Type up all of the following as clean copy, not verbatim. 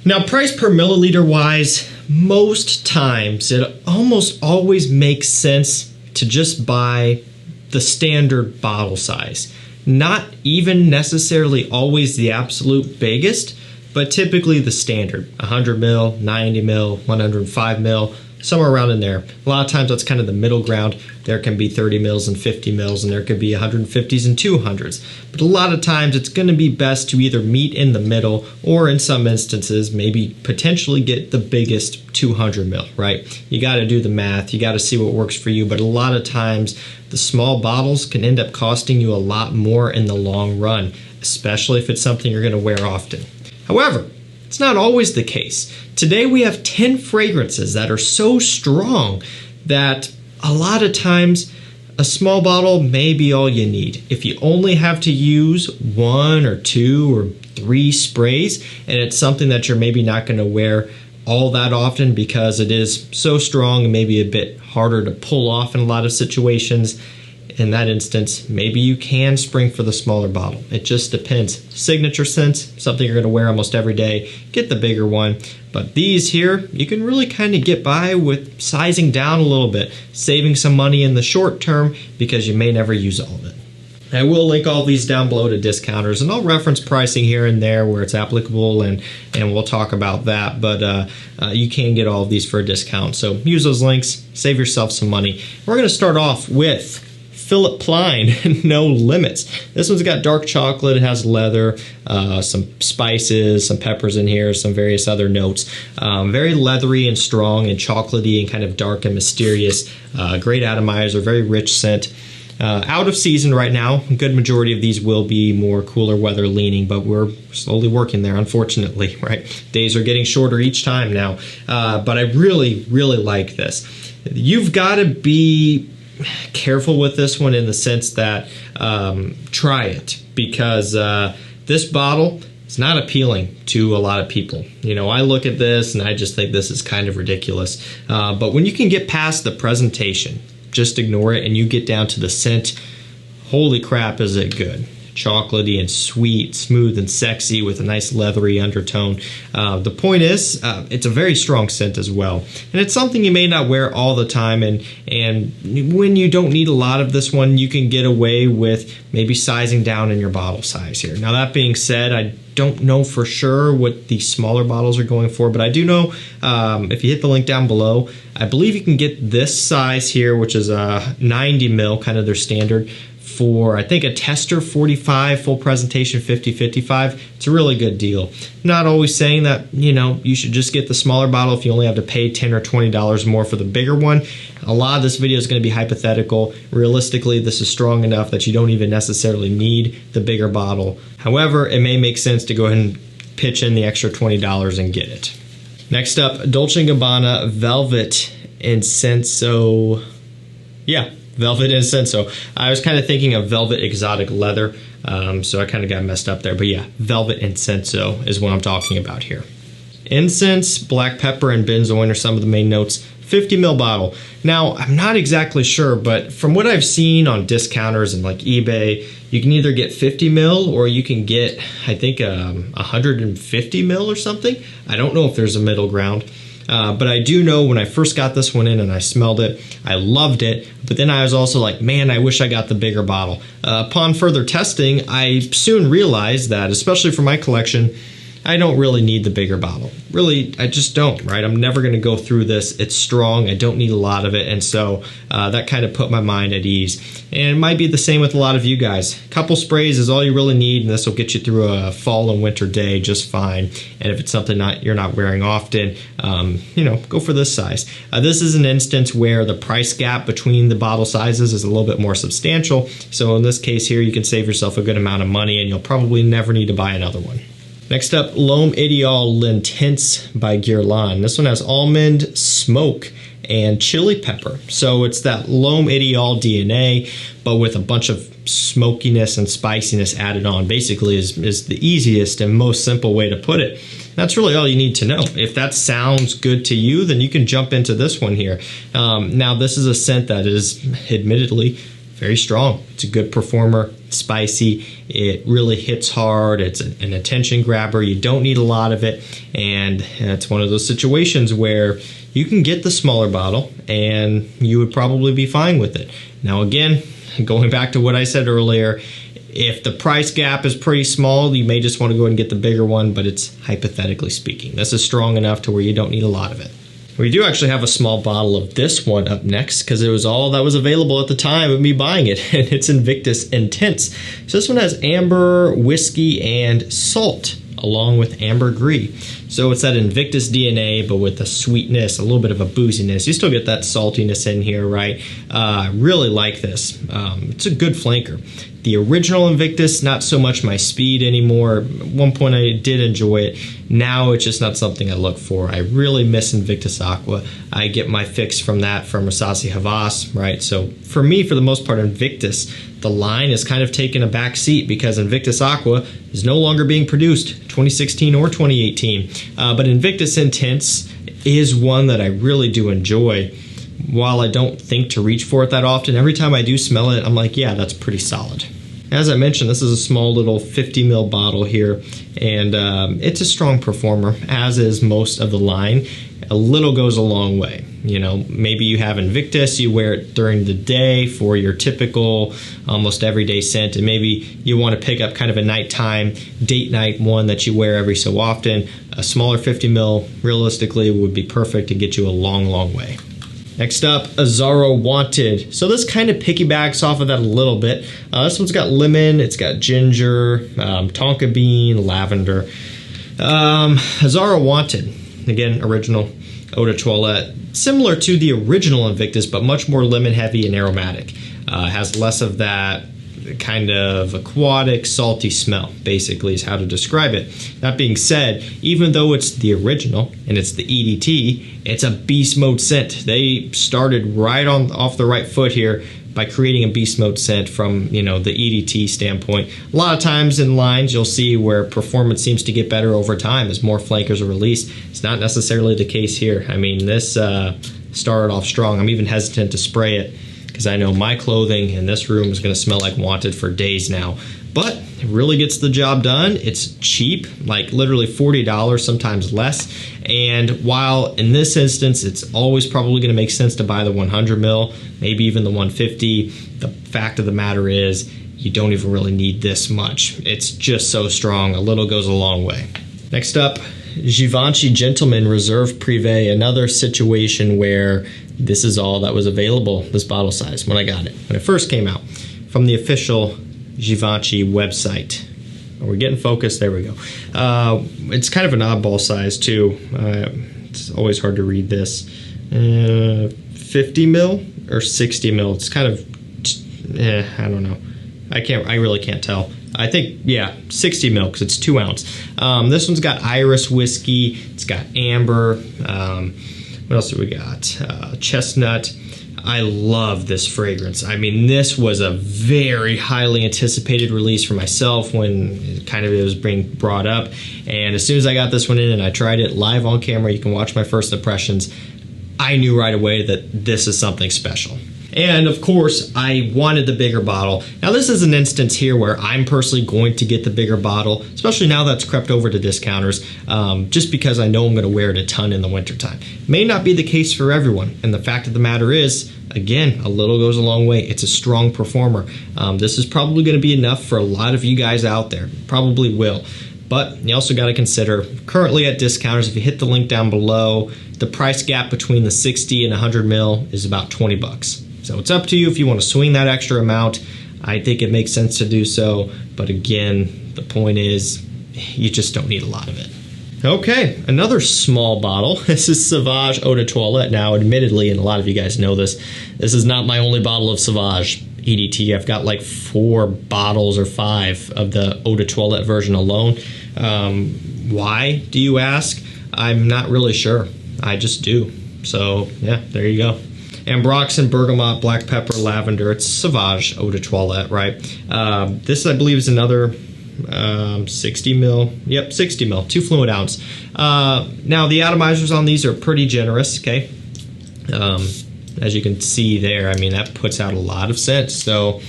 Now, price per milliliter wise, most times it almost always makes sense to just buy the standard bottle size. Not even necessarily always the absolute biggest, but typically the standard, 100 mil, 90 mil, 105 mil, somewhere around in there. A lot of times that's kind of the middle ground. There can be 30 mils and 50 mils, and there could be 150s and 200s. But a lot of times it's going to be best to either meet in the middle, or in some instances, maybe potentially get the biggest 200 mil, right? You got to do the math. You got to see what works for you. But a lot of times the small bottles can end up costing you a lot more in the long run, especially if it's something you're going to wear often. However, it's not always the case. Today we have 10 fragrances that are so strong that a lot of times a small bottle may be all you need. If you only have to use 1 or 2 or 3 sprays, and it's something that you're maybe not going to wear all that often because it is so strong and maybe a bit harder to pull off in a lot of situations, in that instance, maybe you can spring for the smaller bottle. It just depends. Signature scents, something you're going to wear almost every day, get the bigger one. But these here, you can really kind of get by with sizing down a little bit, saving some money in the short term because you may never use all of it. I will link all these down below to discounters, and I'll reference pricing here and there where it's applicable, and we'll talk about that. But you can get all of these for a discount. So use those links, save yourself some money. We're going to start off with PHILIPP PLEIN, No Limits. This one's got dark chocolate, it has leather, some spices, some peppers in here, some various other notes. Very leathery and strong and chocolatey and kind of dark and mysterious. Great atomizer, very rich scent. Out of season right now. A good majority of these will be more cooler weather leaning, but we're slowly working there, unfortunately, right? Days are getting shorter each time now. But I really, really like this. You've got to be careful with this one in the sense that try it, because this bottle is not appealing to a lot of people. You know, I look at this and I just think this is kind of ridiculous. But when you can get past the presentation, just ignore it, and you get down to the scent, holy crap is it good. Chocolatey and sweet, smooth and sexy with a nice leathery undertone. The point is, it's a very strong scent as well. And it's something you may not wear all the time, and when you don't need a lot of this one, you can get away with maybe sizing down in your bottle size here. Now that being said, I don't know for sure what the smaller bottles are going for, but I do know if you hit the link down below, I believe you can get this size here, which is a 90 mil, kind of their standard, for I think a tester 45, full presentation 50-55. It's a really good deal. Not always saying that, you know, you should just get the smaller bottle if you only have to pay $10 or $20 more for the bigger one. A lot of this video is going to be hypothetical. Realistically, this is strong enough that you don't even necessarily need the bigger bottle. However, it may make sense to go ahead and pitch in the extra $20 and get it. Next up, Dolce & Gabbana Velvet INCENSO. Yeah, Velvet INCENSO. I was kind of thinking of Velvet Exotic Leather, so I kind of got messed up there. But yeah, Velvet INCENSO is what I'm talking about here. Incense, black pepper, and benzoin are some of the main notes. 50 ml bottle. Now, I'm not exactly sure, but from what I've seen on discounters and like eBay, you can either get 50 ml or you can get, I think, 150 ml or something. I don't know if there's a middle ground. But I do know when I first got this one in and I smelled it, I loved it. But then I was also like, man, I wish I got the bigger bottle. Upon further testing, I soon realized that, especially for my collection, I don't really need the bigger bottle. Really, I just don't, right? I'm never going to go through this. It's strong. I don't need a lot of it. And so that kind of put my mind at ease. And it might be the same with a lot of you guys. A couple sprays is all you really need, and this will get you through a fall and winter day just fine. And if it's something you're not wearing often, you know, go for this size. This is an instance where the price gap between the bottle sizes is a little bit more substantial. So in this case here, you can save yourself a good amount of money, and you'll probably never need to buy another one. Next up, L'Homme IDEALL'INTENSE by GUERLAIN. This one has almond, smoke, and chili pepper. So it's that L'Homme Ideal DNA, but with a bunch of smokiness and spiciness added on. Basically is the easiest and most simple way to put it. That's really all you need to know. If that sounds good to you, then you can jump into this one here. Now, this is a scent that is admittedly very strong. It's a good performer, spicy. It really hits hard. It's an attention grabber. You don't need a lot of it, and it's one of those situations where you can get the smaller bottle and you would probably be fine with it. Now again, going back to what I said earlier, if the price gap is pretty small, you may just want to go ahead and get the bigger one, but it's hypothetically speaking. This is strong enough to where you don't need a lot of it. We do actually have a small bottle of this one up next because it was all that was available at the time of me buying it, and it's INVICTUS Intense. So this one has amber, whiskey, and salt along with ambergris. So it's that INVICTUS DNA, but with a sweetness, a little bit of a booziness. You still get that saltiness in here, right? I really like this. It's a good flanker. The original INVICTUS, not so much my speed anymore. At one point I did enjoy it. Now it's just not something I look for. I really miss INVICTUS Aqua. I get my fix from that from Rasasi Havas, right? So for me, for the most part, INVICTUS, the line is kind of taken a back seat because INVICTUS Aqua is no longer being produced, 2016 or 2018. But INVICTUS Intense is one that I really do enjoy. While I don't think to reach for it that often, every time I do smell it, I'm like, yeah, that's pretty solid. As I mentioned, this is a small little 50 ml bottle here, and it's a strong performer, as is most of the line. A little goes a long way. You know, maybe you have INVICTUS, you wear it during the day for your typical, almost everyday scent, and maybe you want to pick up kind of a nighttime, date night one that you wear every so often. A smaller 50 ml, realistically, would be perfect to get you a long, long way. Next up, AZZARO Wanted. So this kind of piggybacks off of that a little bit. This one's got lemon, it's got ginger, tonka bean, lavender. AZZARO Wanted, again, original eau de toilette. Similar to the original INVICTUS, but much more lemon heavy and aromatic. Has less of that kind of aquatic, salty smell, basically, is how to describe it. That being said, even though it's the original and it's the EDT, it's a beast mode scent. They started right off the right foot here by creating a beast mode scent from, you know, the EDT standpoint. A lot of times in lines you'll see where performance seems to get better over time as more flankers are released. It's not necessarily the case here. I mean, this started off strong. I'm even hesitant to spray it because I know my clothing in this room is going to smell like Wanted for days now. But it really gets the job done. It's cheap, like literally $40, sometimes less. And while in this instance, it's always probably going to make sense to buy the 100 ml, maybe even the 150, the fact of the matter is you don't even really need this much. It's just so strong. A little goes a long way. Next up, Givenchy Gentleman Reserve Privé, another situation where this is all that was available, this bottle size, when I got it. When it first came out from the official Givenchy website. We're getting focused, there we go. It's kind of an oddball size too. It's always hard to read this. 50 mil or 60 mil, it's kind of, I don't know. I really can't tell. I think, yeah, 60 mil because it's 2 ounce. This one's got Iris whiskey, it's got amber, what else do we got? Chestnut. I love this fragrance. I mean, this was a very highly anticipated release for myself when it was being brought up. And as soon as I got this one in and I tried it live on camera, you can watch my first impressions, I knew right away that this is something special. And of course, I wanted the bigger bottle. Now this is an instance here where I'm personally going to get the bigger bottle, especially now that's crept over to discounters, just because I know I'm gonna wear it a ton in the wintertime. May not be the case for everyone, and the fact of the matter is, again, a little goes a long way. It's a strong performer. This is probably gonna be enough for a lot of you guys out there, probably will. But you also gotta consider, currently at discounters, if you hit the link down below, the price gap between the 60 and 100 mil is about 20 bucks. So it's up to you if you want to swing that extra amount. I think it makes sense to do so, but again, the point is you just don't need a lot of it. Okay, another small bottle. This is Sauvage Eau de Toilette. Now, admittedly, and a lot of you guys know this is not my only bottle of Sauvage EDT. I've got like 4 bottles or 5 of the Eau de Toilette version alone. Why, do you ask? I'm not really sure. I just do. So, yeah, there you go. Ambroxan, bergamot, black pepper, lavender. It's Sauvage Eau de Toilette, right? This, I believe, is another 60 mil. Yep, 60 mil, 2 fluid ounce. Now, the atomizers on these are pretty generous, okay? As you can see there, I mean, that puts out a lot of scent. So,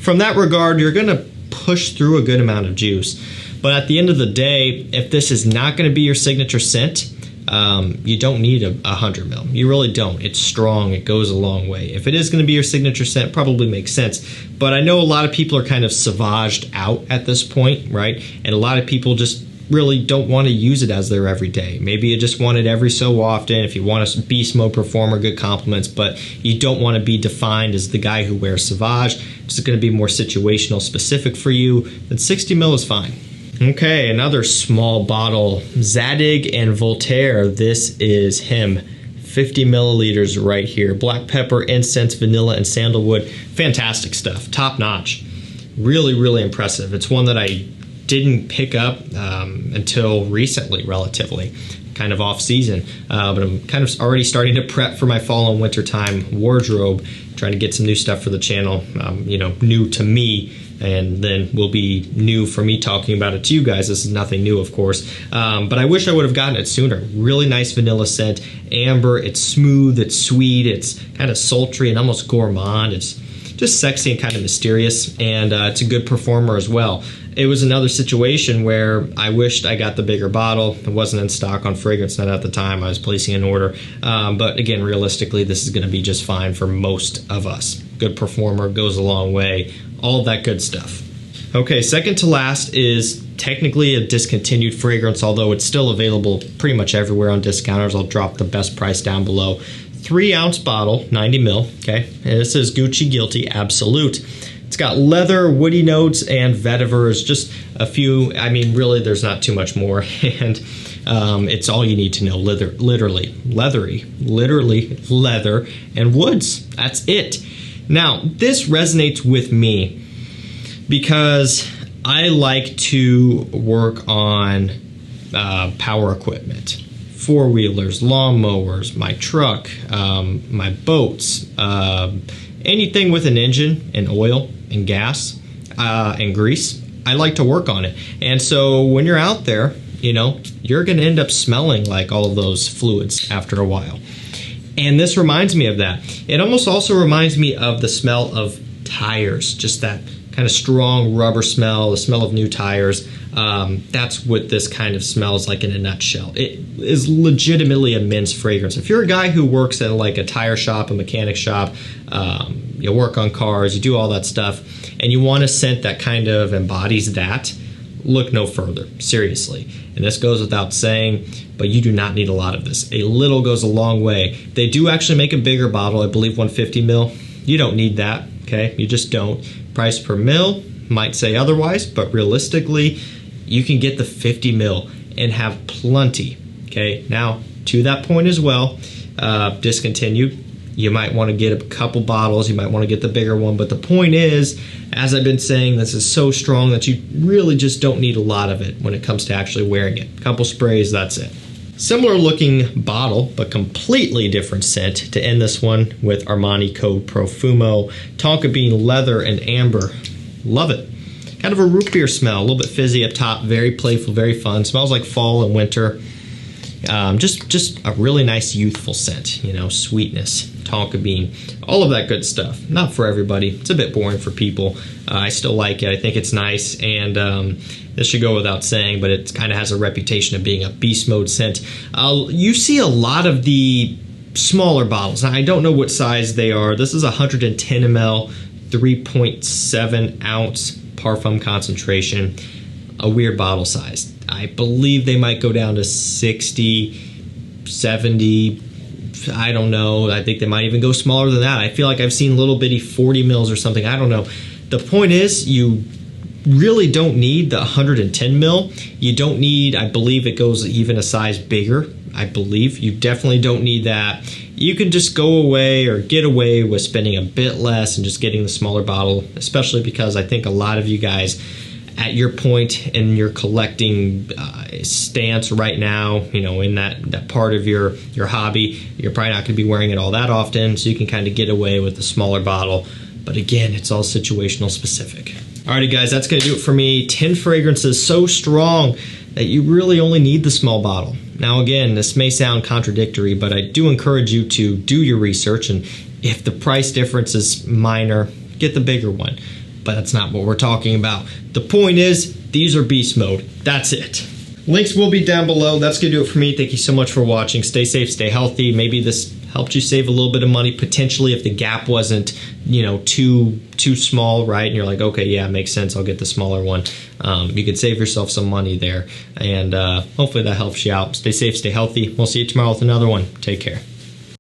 from that regard, you're gonna push through a good amount of juice. But at the end of the day, if this is not gonna be your signature scent, you don't need a 100 mil. You really don't. It's strong. It goes a long way. If it is going to be your signature scent, probably makes sense. But I know a lot of people are kind of sauvaged out at this point, right? And a lot of people just really don't want to use it as their everyday. Maybe you just want it every so often. If you want a beast mode performer, good compliments, but you don't want to be defined as the guy who wears Sauvage. It's going to be more situational specific for you. Then 60 mil is fine. Okay, another small bottle, ZADIG and Voltaire. This is him, 50 milliliters right here. Black pepper, incense, vanilla, and sandalwood. Fantastic stuff, top notch. Really, really impressive. It's one that I didn't pick up until recently, relatively, kind of off season. But I'm kind of already starting to prep for my fall and winter time wardrobe, trying to get some new stuff for the channel, you know, new to me. And then will be new for me talking about it to you guys. This is nothing new, of course. But I wish I would have gotten it sooner. Really nice vanilla scent. Amber, it's smooth, it's sweet, it's kind of sultry and almost gourmand. It's just sexy and kind of mysterious. And it's a good performer as well. It was another situation where I wished I got the bigger bottle. It wasn't in stock on Fragrance Net at the time. I was placing an order. But again, realistically, this is going to be just fine for most of us. Good performer, goes a long way. All of that good stuff. Okay, second to last is technically a discontinued fragrance, although it's still available pretty much everywhere on discounters. I'll drop the best price down below. 3-ounce bottle, 90 mil, okay? And this is Gucci Guilty Absolute. It's got leather, woody notes, and vetivers, just a few. I mean, really, there's not too much more. And it's all you need to know, literally leather and woods. That's it. Now, this resonates with me because I like to work on power equipment, four-wheelers, lawnmowers, my truck, my boats, anything with an engine and oil and gas and grease. I like to work on it. And so when you're out there, you know, you're going to end up smelling like all of those fluids after a while. And this reminds me of that. It almost also reminds me of the smell of tires, just that kind of strong rubber smell, the smell of new tires. That's what this kind of smells like in a nutshell. It is legitimately a men's fragrance. If you're a guy who works at like a tire shop, a mechanic shop, you work on cars, you do all that stuff, and you want a scent that kind of embodies that, look no further, seriously. And this goes without saying, but you do not need a lot of this. A little goes a long way. They do actually make a bigger bottle, I believe 150 mil. You don't need that, okay? You just don't. Price per mil might say otherwise, but realistically, you can get the 50 mil and have plenty, okay? Now, to that point as well, discontinued. You might want to get a couple bottles. You might want to get the bigger one. But the point is, as I've been saying, this is so strong that you really just don't need a lot of it when it comes to actually wearing it. A couple sprays, that's it. Similar looking bottle, but completely different scent to end this one with Armani code PROFUMO. Tonka bean, leather, and amber. Love it. Kind of a root beer smell, a little bit fizzy up top, very playful, very fun. Smells like fall and winter. Just a really nice youthful scent, you know, sweetness, tonka bean, all of that good stuff. Not for everybody. It's a bit boring for people. I still like it. I think it's nice, and this should go without saying, but it kind of has a reputation of being a beast mode scent. You see a lot of the smaller bottles. Now, I don't know what size they are. This is 110 ml, 3.7 ounce parfum concentration, a weird bottle size. I believe they might go down to 60, 70, I don't know. I think they might even go smaller than that. I feel like I've seen little bitty 40 mils or something. I don't know. The point is, you really don't need the 110 mil. You don't need, I believe it goes even a size bigger. I believe you definitely don't need that. You can just go away or get away with spending a bit less and just getting the smaller bottle, especially because I think a lot of you guys at your point in your collecting stance right now, you know, in that part of your hobby, you're probably not going to be wearing it all that often, so you can kind of get away with the smaller bottle. But again, it's all situational specific. Alrighty guys, that's going to do it for me. 10 fragrances so strong that you really only need the small bottle. Now again, this may sound contradictory, but I do encourage you to do your research, and if the price difference is minor, get the bigger one. but that's not what we're talking about. The point is, these are beast mode. That's it. Links will be down below. That's going to do it for me. Thank you so much for watching. Stay safe, stay healthy. Maybe this helped you save a little bit of money, potentially, if the gap wasn't, you know, too small, right? And you're like, okay, yeah, it makes sense. I'll get the smaller one. You could save yourself some money there. And hopefully that helps you out. Stay safe, stay healthy. We'll see you tomorrow with another one. Take care.